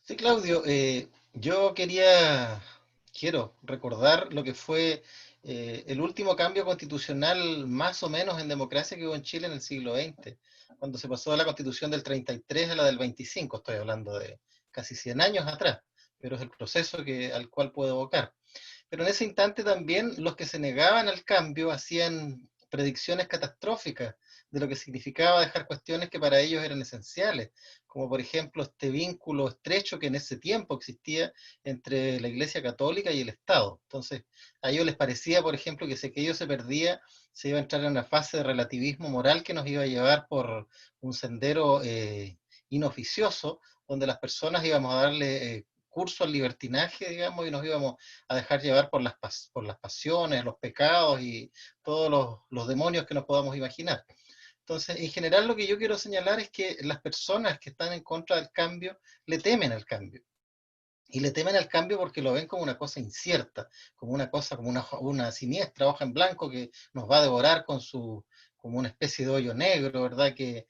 Sí, Claudio, yo quiero recordar lo que fue el último cambio constitucional más o menos en democracia que hubo en Chile en el siglo XX, cuando se pasó de la constitución del 33 a la del 25, estoy hablando de casi 100 años atrás, pero es el proceso al cual puedo evocar. Pero en ese instante también los que se negaban al cambio hacían predicciones catastróficas de lo que significaba dejar cuestiones que para ellos eran esenciales, como por ejemplo este vínculo estrecho que en ese tiempo existía entre la Iglesia Católica y el Estado. Entonces, a ellos les parecía, por ejemplo, que si aquello se perdía, se iba a entrar en una fase de relativismo moral que nos iba a llevar por un sendero inoficioso, donde las personas íbamos a darle curso al libertinaje, digamos, y nos íbamos a dejar llevar por las pasiones, los pecados y todos los demonios que nos podamos imaginar. Entonces, en general lo que yo quiero señalar es que las personas que están en contra del cambio le temen al cambio. Y le temen al cambio porque lo ven como una cosa incierta, como una cosa, como una siniestra hoja en blanco que nos va a devorar como una especie de hoyo negro, ¿verdad? Que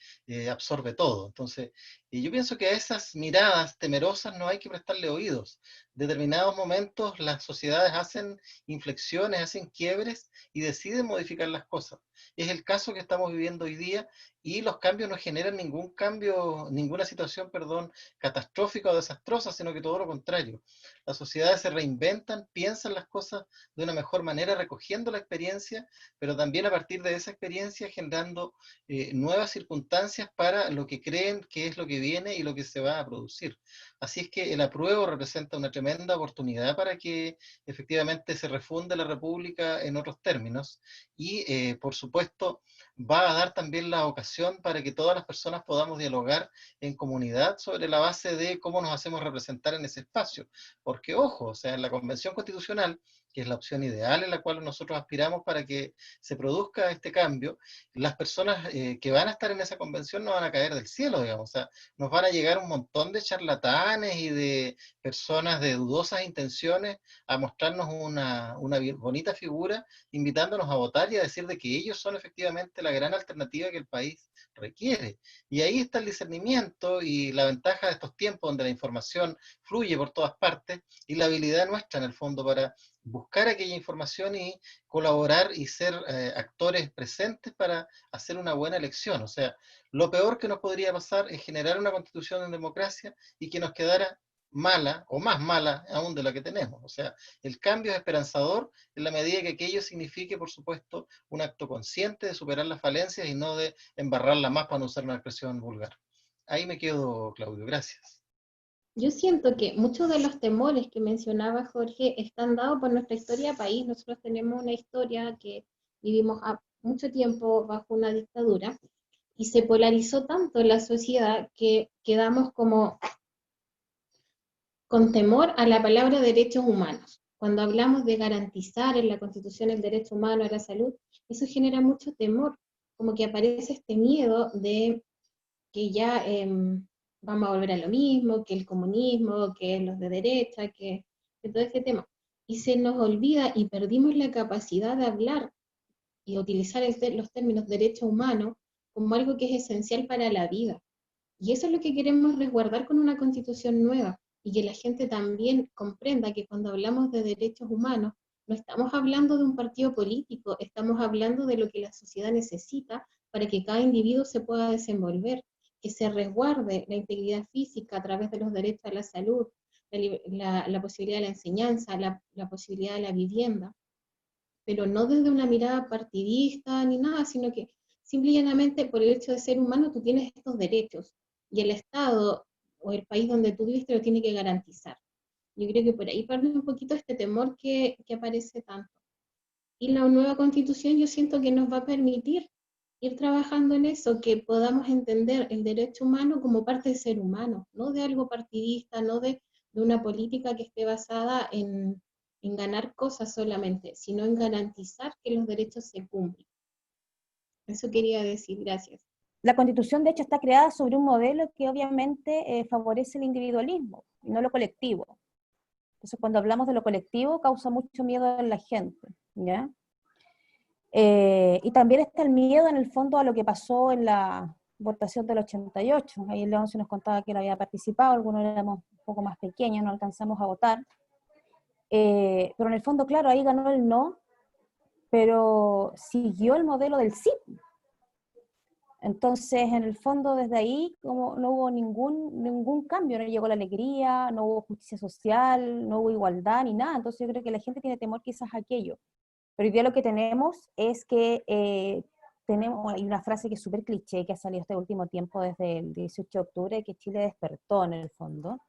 absorbe todo. Entonces, yo pienso que a esas miradas temerosas no hay que prestarle oídos. En determinados momentos las sociedades hacen inflexiones, hacen quiebres y deciden modificar las cosas. Es el caso que estamos viviendo hoy día y los cambios no generan ningún cambio, ninguna situación, perdón, catastrófica o desastrosa, sino que todo lo contrario. Las sociedades se reinventan, piensan las cosas de una mejor manera, recogiendo la experiencia, pero también a partir de esa experiencia generando nuevas circunstancias para lo que creen que es lo que viene y lo que se va a producir. Así es que el apruebo representa una tremenda oportunidad para que efectivamente se refunde la República en otros términos y, por supuesto, va a dar también la ocasión para que todas las personas podamos dialogar en comunidad sobre la base de cómo nos hacemos representar en ese espacio. Porque, ojo, o sea, en la Convención Constitucional, que es la opción ideal en la cual nosotros aspiramos para que se produzca este cambio, las personas que van a estar en esa convención no van a caer del cielo, digamos. O sea, nos van a llegar un montón de charlatanes y de personas de dudosas intenciones a mostrarnos una bonita figura, invitándonos a votar y a decir de que ellos son efectivamente la gran alternativa que el país requiere. Y ahí está el discernimiento y la ventaja de estos tiempos donde la información fluye por todas partes y la habilidad nuestra en el fondo para buscar aquella información y colaborar y ser actores presentes para hacer una buena elección. O sea, lo peor que nos podría pasar es generar una constitución en democracia y que nos quedara mala o más mala aún de la que tenemos. O sea, el cambio es esperanzador en la medida que aquello signifique, por supuesto, un acto consciente de superar las falencias y no de embarrarla más para no usar una expresión vulgar. Ahí me quedo, Claudio. Gracias. Yo siento que muchos de los temores que mencionaba Jorge están dados por nuestra historia de país. Nosotros tenemos una historia que vivimos mucho tiempo bajo una dictadura y se polarizó tanto la sociedad que quedamos como con temor a la palabra derechos humanos. Cuando hablamos de garantizar en la Constitución el derecho humano a la salud, eso genera mucho temor, como que aparece este miedo de que ya vamos a volver a lo mismo, que el comunismo, que los de derecha, que todo este tema. Y se nos olvida y perdimos la capacidad de hablar y utilizar los términos derecho humano como algo que es esencial para la vida. Y eso es lo que queremos resguardar con una constitución nueva y que la gente también comprenda que cuando hablamos de derechos humanos, no estamos hablando de un partido político, estamos hablando de lo que la sociedad necesita para que cada individuo se pueda desenvolver, que se resguarde la integridad física a través de los derechos a la salud, la posibilidad de la enseñanza, la posibilidad de la vivienda, pero no desde una mirada partidista ni nada, sino que simple y llanamente por el hecho de ser humano tú tienes estos derechos y el Estado o el país donde tú vives te lo tiene que garantizar. Yo creo que por ahí parte un poquito este temor que aparece tanto. Y la nueva constitución yo siento que nos va a permitir ir trabajando en eso, que podamos entender el derecho humano como parte del ser humano, no de algo partidista, no de una política que esté basada en ganar cosas solamente, sino en garantizar que los derechos se cumplen. Eso quería decir, gracias. La Constitución, de hecho, está creada sobre un modelo que obviamente favorece el individualismo y no lo colectivo. Entonces, cuando hablamos de lo colectivo, causa mucho miedo en la gente, ¿ya? Y también está el miedo, en el fondo, a lo que pasó en la votación del 88. Ahí León se nos contaba que él había participado, algunos éramos un poco más pequeños, no alcanzamos a votar. Pero en el fondo, claro, ahí ganó el no, pero siguió el modelo del sí. Entonces, en el fondo, desde ahí como no hubo ningún cambio, no llegó la alegría, no hubo justicia social, no hubo igualdad ni nada. Entonces yo creo que la gente tiene temor quizás a aquello. Pero hoy día lo que tenemos es que hay una frase que es súper cliché, que ha salido este último tiempo desde el 18 de octubre, que Chile despertó en el fondo.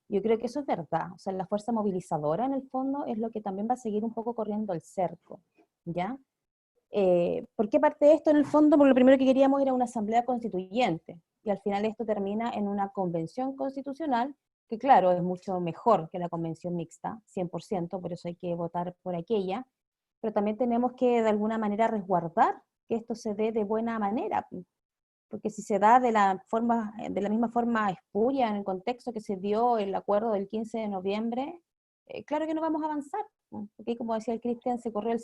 Yo creo que eso es verdad. O sea, la fuerza movilizadora en el fondo es lo que también va a seguir un poco corriendo el cerco, ¿ya? ¿Por qué parte de esto en el fondo? Porque lo primero que queríamos era una asamblea constituyente, y al final esto termina en una convención constitucional, que claro, es mucho mejor que la convención mixta, 100%, por eso hay que votar por aquella, pero también tenemos que de alguna manera resguardar que esto se dé de buena manera, porque si se da de la misma forma espuria en el contexto que se dio el acuerdo del 15 de noviembre, claro que no vamos a avanzar, porque como decía el Cristian, se corrió el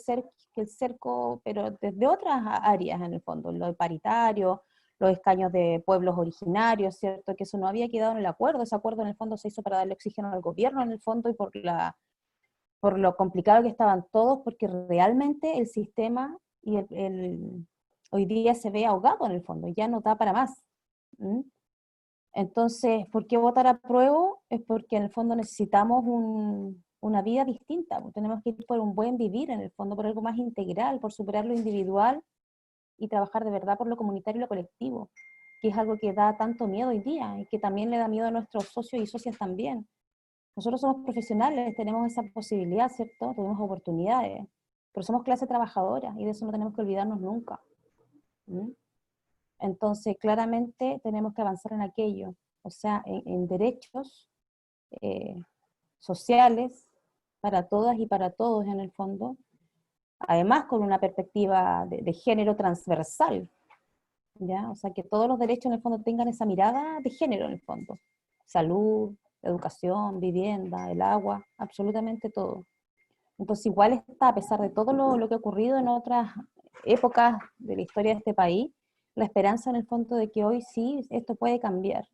cerco, pero desde otras áreas en el fondo, lo paritario, los escaños de pueblos originarios, ¿cierto? Que eso no había quedado en el acuerdo, ese acuerdo en el fondo se hizo para darle oxígeno al gobierno en el fondo y por lo complicado que estaban todos, porque realmente el sistema y hoy día se ve ahogado en el fondo, ya no da para más. ¿Mm? Entonces, ¿por qué votar a prueba? Es porque en el fondo necesitamos una vida distinta, pues tenemos que ir por un buen vivir en el fondo, por algo más integral, por superar lo individual y trabajar de verdad por lo comunitario y lo colectivo, que es algo que da tanto miedo hoy día y que también le da miedo a nuestros socios y socias también. Nosotros somos profesionales, tenemos esa posibilidad, ¿cierto? Tenemos oportunidades, pero somos clase trabajadora y de eso no tenemos que olvidarnos nunca. ¿Mm? Entonces, claramente tenemos que avanzar en aquello, o sea, en derechos sociales para todas y para todos en el fondo, además con una perspectiva de género transversal, ¿ya? O sea, que todos los derechos en el fondo tengan esa mirada de género en el fondo, salud, educación, vivienda, el agua, absolutamente todo. Entonces igual está, a pesar de todo lo que ha ocurrido en otras épocas de la historia de este país, la esperanza en el fondo de que hoy sí esto puede cambiar.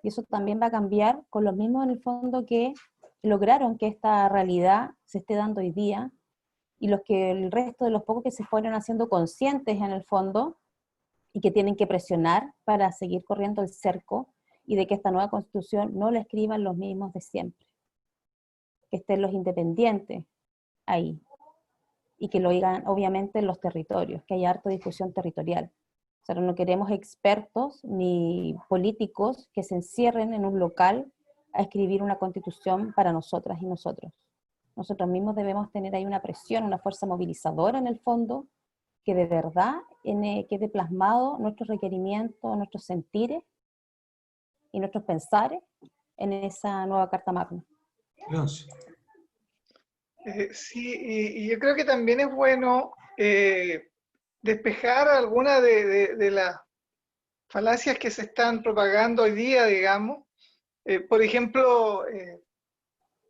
Y eso también va a cambiar con los mismos en el fondo que lograron que esta realidad se esté dando hoy día, y el resto de los pocos que se fueron haciendo conscientes en el fondo y que tienen que presionar para seguir corriendo el cerco, y de que esta nueva constitución no la escriban los mismos de siempre, que estén los independientes ahí, y que lo digan obviamente en los territorios, que haya harta discusión territorial. O sea, no queremos expertos ni políticos que se encierren en un local a escribir una constitución para nosotras y nosotros. Nosotros mismos debemos tener ahí una presión, una fuerza movilizadora en el fondo, que de verdad quede plasmado nuestros requerimientos, nuestros sentires y nuestros pensares en esa nueva Carta Magna. Gracias. Sí, y yo creo que también es bueno despejar algunas de las falacias que se están propagando hoy día, digamos. Por ejemplo,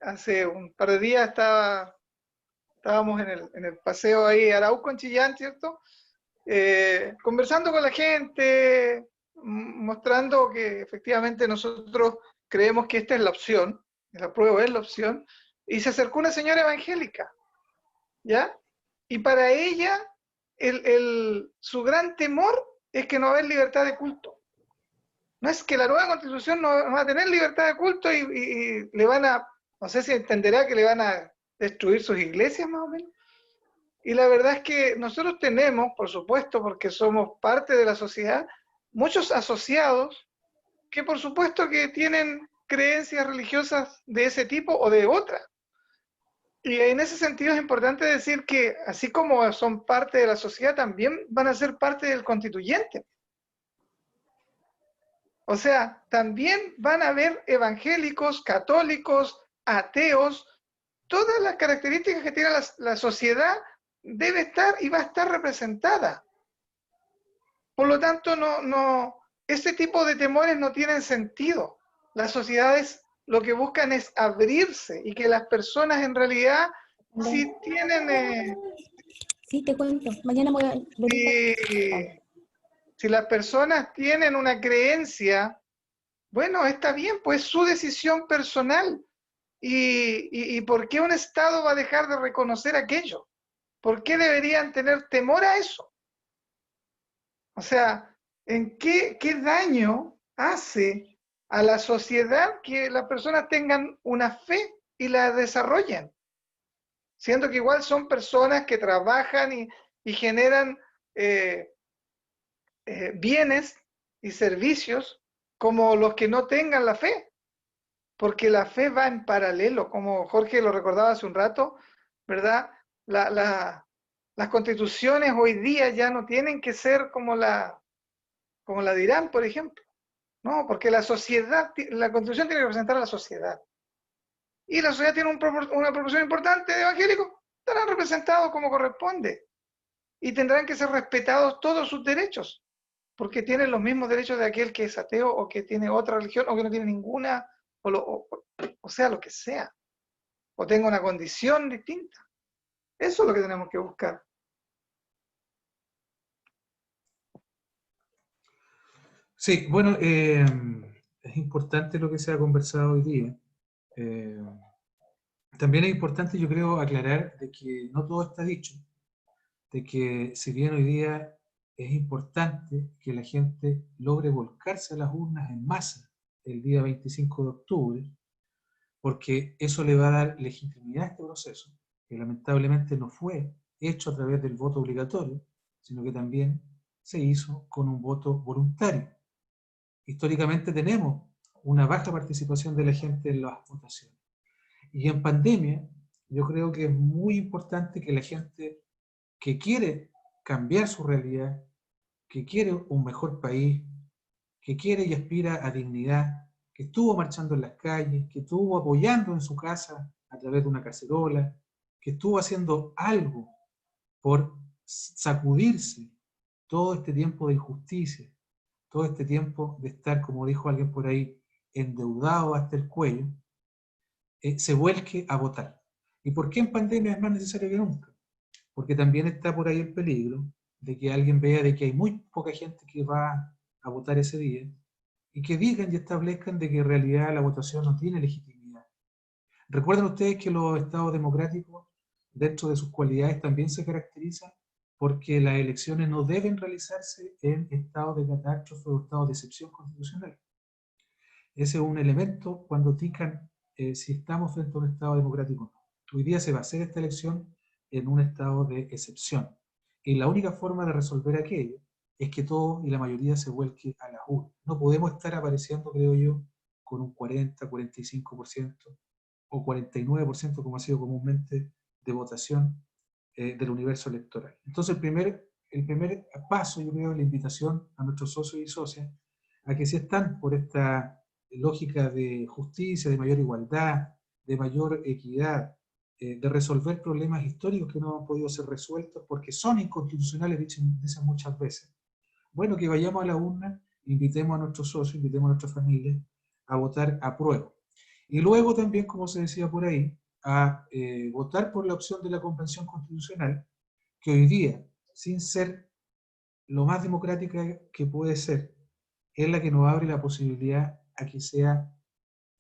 hace un par de días estábamos en el paseo ahí Arauco en Chillán, ¿cierto? Conversando con la gente, mostrando que efectivamente nosotros creemos que esta es la opción, el apruebo es la opción, y se acercó una señora evangélica, ¿ya? Y para ella, su gran temor es que no va a haber libertad de culto. No es que la nueva constitución no va a tener libertad de culto y le van a, no sé si entenderá que le van a destruir sus iglesias más o menos. Y la verdad es que nosotros tenemos, por supuesto, porque somos parte de la sociedad, muchos asociados que por supuesto que tienen creencias religiosas de ese tipo o de otra. Y en ese sentido es importante decir que así como son parte de la sociedad, también van a ser parte del constituyente. O sea, también van a haber evangélicos, católicos, ateos, todas las características que tiene la sociedad debe estar y va a estar representada. Por lo tanto, ese tipo de temores no tienen sentido. Las sociedades lo que buscan es abrirse y que las personas en realidad, si tienen... Sí, te cuento. Mañana voy a venir. Si las personas tienen una creencia, bueno, está bien, pues es su decisión personal. ¿Y por qué un Estado va a dejar de reconocer aquello? ¿Por qué deberían tener temor a eso? O sea, ¿en qué daño hace a la sociedad que las personas tengan una fe y la desarrollen? Siendo que igual son personas que trabajan y generan bienes y servicios como los que no tengan la fe, porque la fe va en paralelo, como Jorge lo recordaba hace un rato, ¿verdad? Las constituciones hoy día ya no tienen que ser como la de Irán, por ejemplo, no, porque la sociedad, la constitución tiene que representar a la sociedad, y la sociedad tiene una proporción importante de evangélicos, estarán representados como corresponde, y tendrán que ser respetados todos sus derechos, porque tienen los mismos derechos de aquel que es ateo o que tiene otra religión o que no tiene ninguna, o sea, lo que sea, o tenga una condición distinta. Eso es lo que tenemos que buscar. Sí, bueno, es importante lo que se ha conversado hoy día. También es importante, yo creo, aclarar de que no todo está dicho, de que si bien hoy día es importante que la gente logre volcarse a las urnas en masa el día 25 de octubre, porque eso le va a dar legitimidad a este proceso, que lamentablemente no fue hecho a través del voto obligatorio, sino que también se hizo con un voto voluntario. Históricamente tenemos una baja participación de la gente en las votaciones. Y en pandemia, yo creo que es muy importante que la gente que quiere cambiar su realidad, que quiere un mejor país, que quiere y aspira a dignidad, que estuvo marchando en las calles, que estuvo apoyando en su casa a través de una cacerola, que estuvo haciendo algo por sacudirse todo este tiempo de injusticia, todo este tiempo de estar, como dijo alguien por ahí, endeudado hasta el cuello, se vuelque a votar. ¿Y por qué en pandemia es más necesario que nunca? Porque también está por ahí el peligro de que alguien vea de que hay muy poca gente que va a votar ese día y que digan y establezcan de que en realidad la votación no tiene legitimidad. Recuerden ustedes que los estados democráticos, dentro de sus cualidades, también se caracterizan porque las elecciones no deben realizarse en estados de catástrofe o estados de excepción constitucional. Ese es un elemento cuando indican si estamos frente a un estado democrático o no. Hoy día se va a hacer esta elección en un estado de excepción. Y la única forma de resolver aquello es que todos y la mayoría se vuelque a la urna. No podemos estar apareciendo, creo yo, con un 40, 45% o 49%, como ha sido comúnmente, de votación del universo electoral. Entonces, el primer paso, yo creo, es la invitación a nuestros socios y socias a que si están por esta lógica de justicia, de mayor igualdad, de mayor equidad, de resolver problemas históricos que no han podido ser resueltos porque son inconstitucionales, dicen muchas veces. Bueno, que vayamos a la urna, invitemos a nuestros socios, invitemos a nuestras familias a votar a prueba. Y luego también, como se decía por ahí, a votar por la opción de la Convención Constitucional, que hoy día, sin ser lo más democrática que puede ser, es la que nos abre la posibilidad a que sea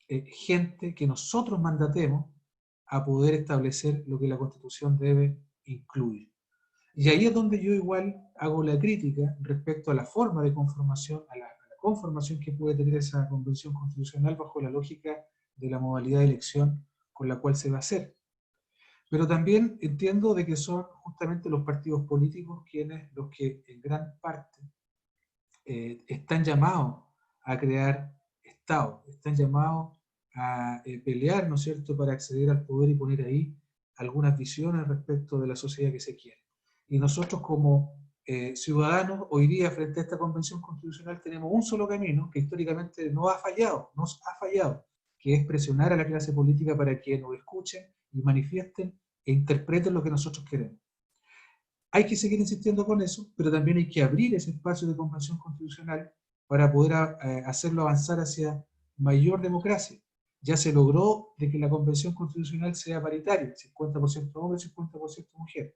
gente que nosotros mandatemos a poder establecer lo que la Constitución debe incluir. Y ahí es donde yo igual hago la crítica respecto a la forma de conformación, a la conformación que puede tener esa Convención Constitucional bajo la lógica de la modalidad de elección con la cual se va a hacer. Pero también entiendo de que son justamente los partidos políticos los que en gran parte están llamados a crear Estado, están llamados a pelear, ¿no es cierto?, para acceder al poder y poner ahí algunas visiones respecto de la sociedad que se quiere. Y nosotros como ciudadanos, hoy día frente a esta Convención Constitucional tenemos un solo camino que históricamente nos ha fallado, que es presionar a la clase política para que nos escuchen y manifiesten e interpreten lo que nosotros queremos. Hay que seguir insistiendo con eso, pero también hay que abrir ese espacio de convención constitucional para poder hacerlo avanzar hacia mayor democracia. Ya se logró de que la convención constitucional sea paritaria, 50% hombres, 50% mujeres.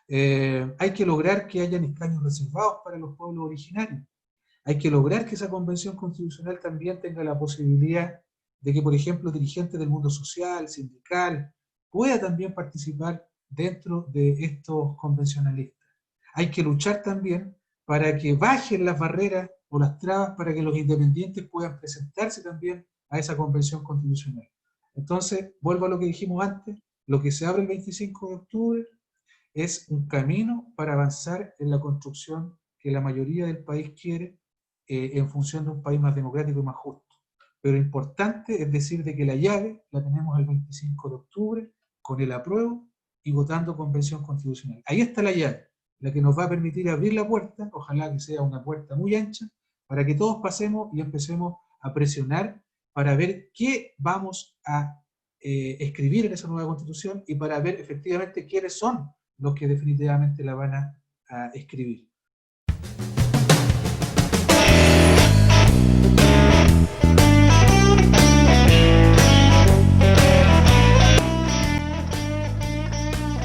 Hay que lograr que hayan escaños reservados para los pueblos originarios. Hay que lograr que esa convención constitucional también tenga la posibilidad de que, por ejemplo, dirigentes del mundo social, sindical, pueda también participar dentro de estos convencionalistas. Hay que luchar también para que bajen las barreras o las trabas para que los independientes puedan presentarse también a esa convención constitucional. Entonces, vuelvo a lo que dijimos antes, lo que se abre el 25 de octubre es un camino para avanzar en la construcción que la mayoría del país quiere, en función de un país más democrático y más justo. Pero importante es decir de que la llave la tenemos el 25 de octubre con el apruebo y votando convención constitucional. Ahí está la llave, la que nos va a permitir abrir la puerta, ojalá que sea una puerta muy ancha, para que todos pasemos y empecemos a presionar para ver qué vamos a escribir en esa nueva constitución y para ver efectivamente quiénes son los que definitivamente la van a escribir.